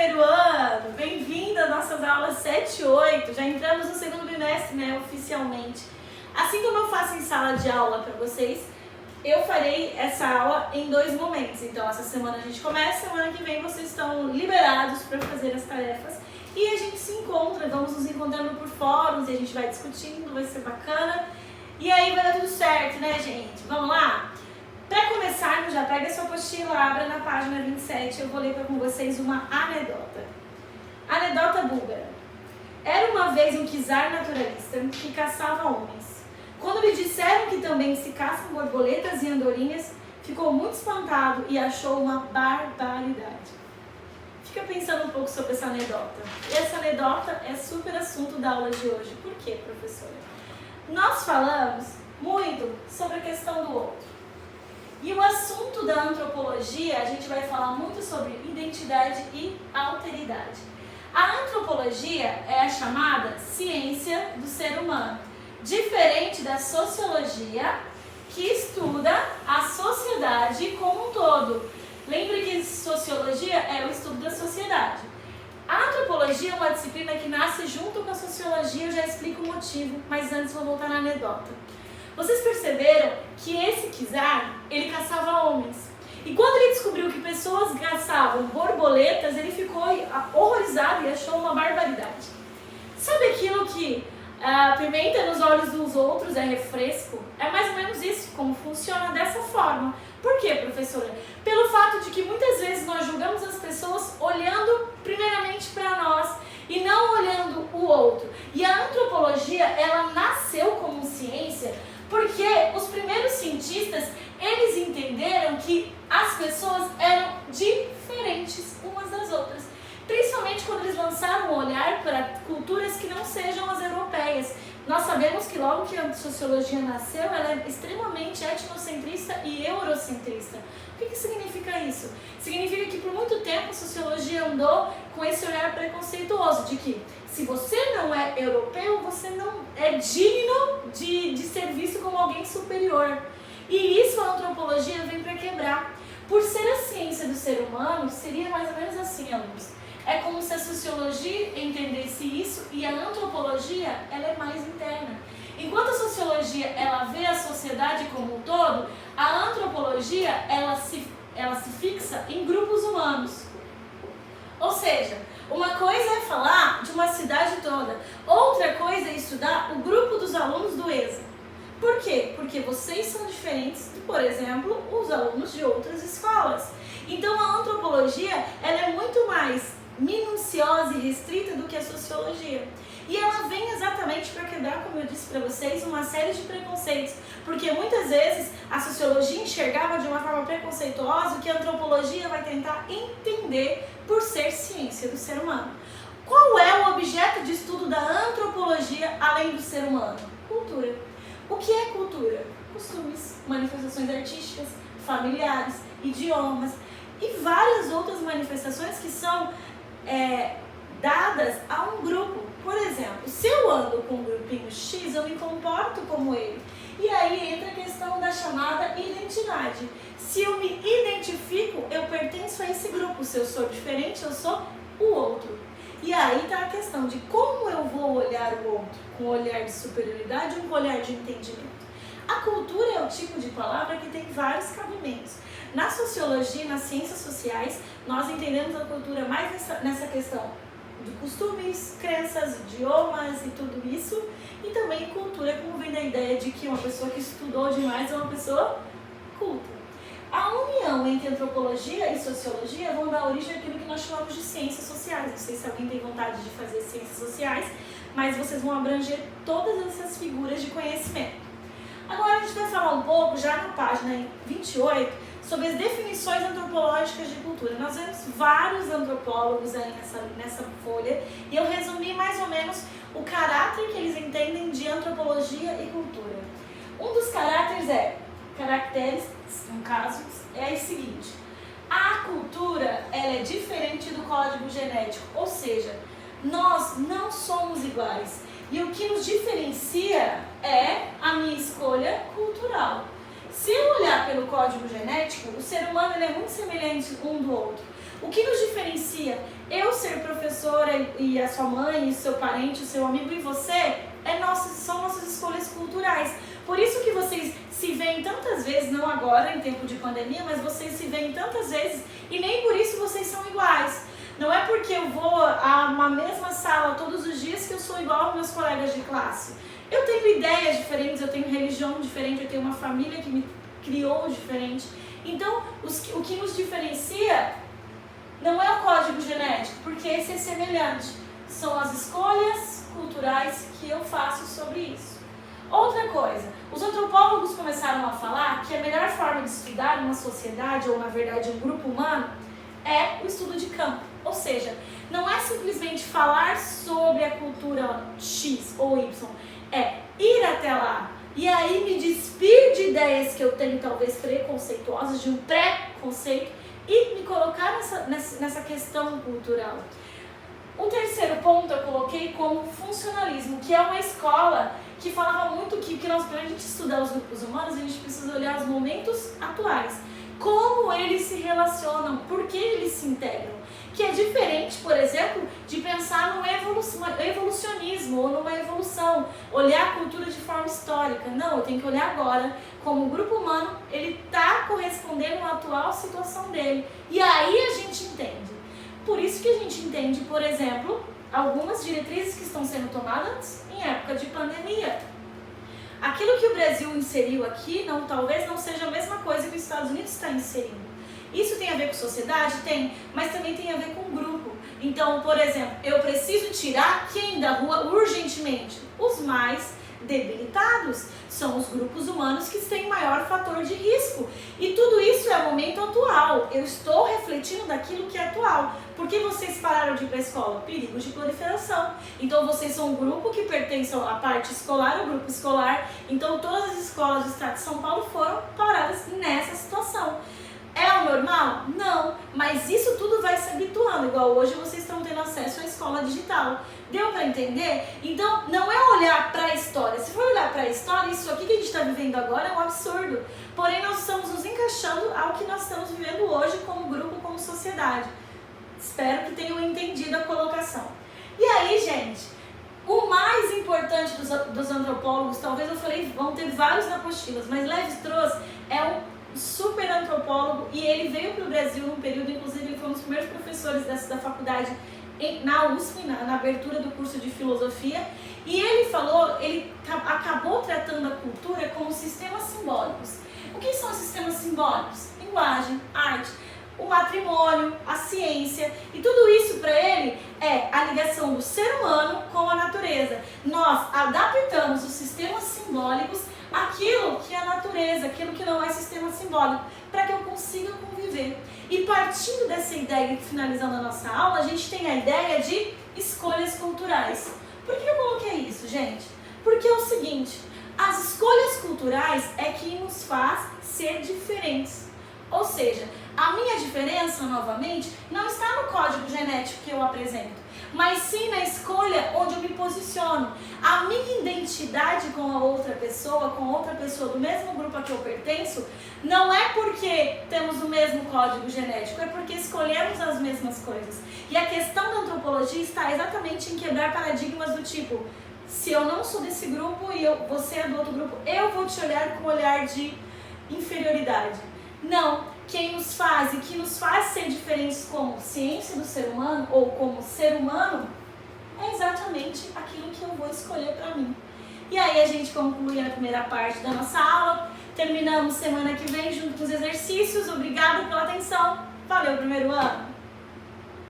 primeiro ano! Bem-vindo às nossas aulas 7 e 8. Já entramos no segundo bimestre, né, oficialmente. Assim como eu faço em sala de aula para vocês, eu farei essa aula em 2 momentos. Então, essa semana a gente começa, semana que vem vocês estão liberados para fazer as tarefas. E a gente se encontra, vamos nos encontrando por fóruns e a gente vai discutindo, vai ser bacana. E aí vai dar tudo certo, né, gente? Vamos lá? Para começarmos, já pega a sua apostila, abra na página 27, eu vou ler com vocês uma anedota. Anedota búlgara. Era uma vez um czar naturalista que caçava homens. Quando lhe disseram que também se caçam borboletas e andorinhas, ficou muito espantado e achou uma barbaridade. Fica pensando um pouco sobre essa anedota. E essa anedota é super assunto da aula de hoje. Por quê, professora? Nós falamos muito sobre a questão do outro. E o assunto da antropologia, a gente vai falar muito sobre identidade e alteridade. A antropologia é a chamada ciência do ser humano, diferente da sociologia, que estuda a sociedade como um todo. Lembre que sociologia é o estudo da sociedade. A antropologia é uma disciplina que nasce junto com a sociologia, eu já explico o motivo, mas antes vou voltar na anedota. Vocês perceberam que esse czar, ele caçava homens. E quando ele descobriu que pessoas caçavam borboletas, ele ficou horrorizado e achou uma barbaridade. Sabe aquilo que pimenta nos olhos dos outros é refresco? É mais ou menos isso, como funciona dessa forma. Por quê, professora? Pelo fato de que muitas vezes nós julgamos as pessoas olhando primeiramente para nós e não olhando o outro. E a antropologia, ela nasceu como ciência porque os primeiros cientistas, eles entenderam que as pessoas eram diferentes umas das outras. Principalmente quando eles lançaram um olhar para culturas que não sejam as europeias. Nós sabemos que logo que a sociologia nasceu, ela é extremamente etnocentrista e eurocentrista. O que significa isso? Significa que por muito tempo a sociologia andou com esse olhar preconceituoso de que se você não é europeu, você não é digno de ser visto como alguém superior. E isso a antropologia vem para quebrar. Por ser a ciência do ser humano, seria mais ou menos assim, alunos. É como se a sociologia entendesse isso e a antropologia, ela é mais interna. Enquanto a sociologia, ela vê a sociedade como um todo, a antropologia, ela se fixa em grupos humanos. Ou seja, uma coisa é falar de uma cidade toda, outra coisa é estudar o grupo dos alunos do ESA. Por quê? Porque vocês são diferentes de, por exemplo, os alunos de outras escolas. Então a antropologia, ela é muito mais minuciosa e restrita do que a sociologia. E ela vem exatamente para quebrar, como eu disse para vocês, uma série de preconceitos. Porque muitas vezes a sociologia enxergava de uma forma preconceituosa o que a antropologia vai tentar entender por ser ciência do ser humano. Qual é o objeto de estudo da antropologia além do ser humano? Cultura. O que é cultura? Costumes, manifestações artísticas, familiares, idiomas e várias outras manifestações que são dadas a um grupo. Por exemplo, se eu ando com um grupinho X, eu me comporto como ele. E aí entra a questão da chamada identidade. Se eu me identifico, eu pertenço a esse grupo. Se eu sou diferente, eu sou o outro. E aí está a questão de como eu vou olhar o outro, com um olhar de superioridade ou um olhar de entendimento. A cultura é o tipo de palavra que tem vários cabimentos. Na sociologia e nas ciências sociais, nós entendemos a cultura mais nessa questão de costumes, crenças, idiomas e tudo isso. E também cultura, como vem da ideia de que uma pessoa que estudou demais é uma pessoa culta. A união entre antropologia e sociologia vão dar origem àquilo que nós chamamos de ciências sociais. Não sei se alguém tem vontade de fazer ciências sociais, mas vocês vão abranger todas essas figuras de conhecimento. Agora a gente vai falar um pouco, já na página 28, sobre as definições antropológicas de cultura. Nós vemos vários antropólogos aí nessa folha e eu resumi mais ou menos o caráter que eles entendem de antropologia e cultura. Um dos caracteres, no caso, é o seguinte: a cultura, ela é diferente do código genético, ou seja, nós não somos iguais. E o que nos diferencia é a minha escolha cultural. Se eu olhar pelo código genético, o ser humano ele é muito semelhante um do outro. O que nos diferencia? Eu ser professora e a sua mãe, e seu parente, o seu amigo e você, são nossas escolhas culturais. Por isso que vocês se veem tantas vezes, não agora em tempo de pandemia, mas vocês se veem tantas vezes e nem por isso vocês são iguais. Não é porque eu vou a uma mesma sala todos os dias que eu sou igual aos meus colegas de classe. Eu tenho ideias diferentes, eu tenho religião diferente, eu tenho uma família que me criou diferente. Então, o que nos diferencia não é o código genético, porque esse é semelhante. São as escolhas culturais que eu faço sobre isso. Outra coisa, os antropólogos começaram a falar que a melhor forma de estudar uma sociedade, ou na verdade um grupo humano, é o estudo de campo. Ou seja, não é simplesmente falar sobre a cultura X ou Y, é ir até lá e aí me despir de ideias que eu tenho talvez preconceituosas, de um pré-conceito, e me colocar nessa questão cultural. O terceiro ponto eu coloquei como funcionalismo, que é uma escola que falava muito que para a gente estudar os grupos humanos, a gente precisa olhar os momentos atuais. Como eles se relacionam, por que eles se integram. Que é diferente, por exemplo, de pensar no evolucionismo ou numa evolução, olhar a cultura de forma histórica. Não, eu tenho que olhar agora como o grupo humano, ele está correspondendo à atual situação dele. E aí a gente entende. Por isso que a gente entende, por exemplo, algumas diretrizes que estão sendo tomadas em época de pandemia. Aquilo que o Brasil inseriu aqui, talvez não seja a mesma coisa que os Estados Unidos está inserindo. Isso tem a ver com sociedade? Tem, mas também tem a ver com grupo. Então, por exemplo, eu preciso tirar quem da rua urgentemente? Os mais debilitados. São os grupos humanos que têm maior fator de risco. E tudo isso é o momento atual. Eu estou refletindo daquilo que é atual. Por que vocês pararam de ir para a escola? Perigos de proliferação. Então vocês são um grupo que pertence à parte escolar, o grupo escolar. Então todas as escolas do estado de São Paulo foram paradas nessa situação. É o normal? Não, mas isso tudo vai se habituando, igual hoje vocês estão tendo acesso à escola digital. Deu para entender? Então, não é olhar para a história. Se for olhar para a história, isso aqui que a gente está vivendo agora é um absurdo. Porém, nós estamos nos encaixando ao que nós estamos vivendo hoje como grupo, como sociedade. Espero que tenham entendido a colocação. E aí, gente, o mais importante dos antropólogos, talvez eu falei, vão ter vários na apostila, mas Lévi-Strauss é um super antropólogo e ele veio para o Brasil num período, inclusive ele foi um dos primeiros professores da faculdade na USP, na abertura do curso de filosofia, e ele falou, ele acabou tratando a cultura como sistemas simbólicos. O que são sistemas simbólicos? Linguagem, arte, o matrimônio, a ciência, e tudo isso para ele é a ligação do ser humano com a natureza. Nós adaptamos os sistemas simbólicos àquilo que é a natureza, aquilo que não é sistema simbólico, para que eu consiga conviver. E partindo dessa ideia, finalizando a nossa aula, a gente tem a ideia de escolhas culturais. Por que eu coloquei isso, gente? Porque é o seguinte, as escolhas culturais é que nos faz ser diferentes. Ou seja, a minha diferença, novamente, não está no código genético que eu apresento, mas sim na escolha onde eu me posiciono. A minha identidade com a outra pessoa do mesmo grupo a que eu pertenço, não é porque temos o mesmo código genético, é porque escolhemos as mesmas coisas. E a questão da antropologia está exatamente em quebrar paradigmas do tipo, se eu não sou desse grupo e você é do outro grupo, eu vou te olhar com um olhar de inferioridade. Não, quem nos faz e que nos faz ser diferentes como ciência do ser humano ou como ser humano é exatamente aquilo que eu vou escolher para mim. E aí a gente conclui a primeira parte da nossa aula, terminamos semana que vem junto com os exercícios. Obrigada pela atenção, valeu primeiro ano!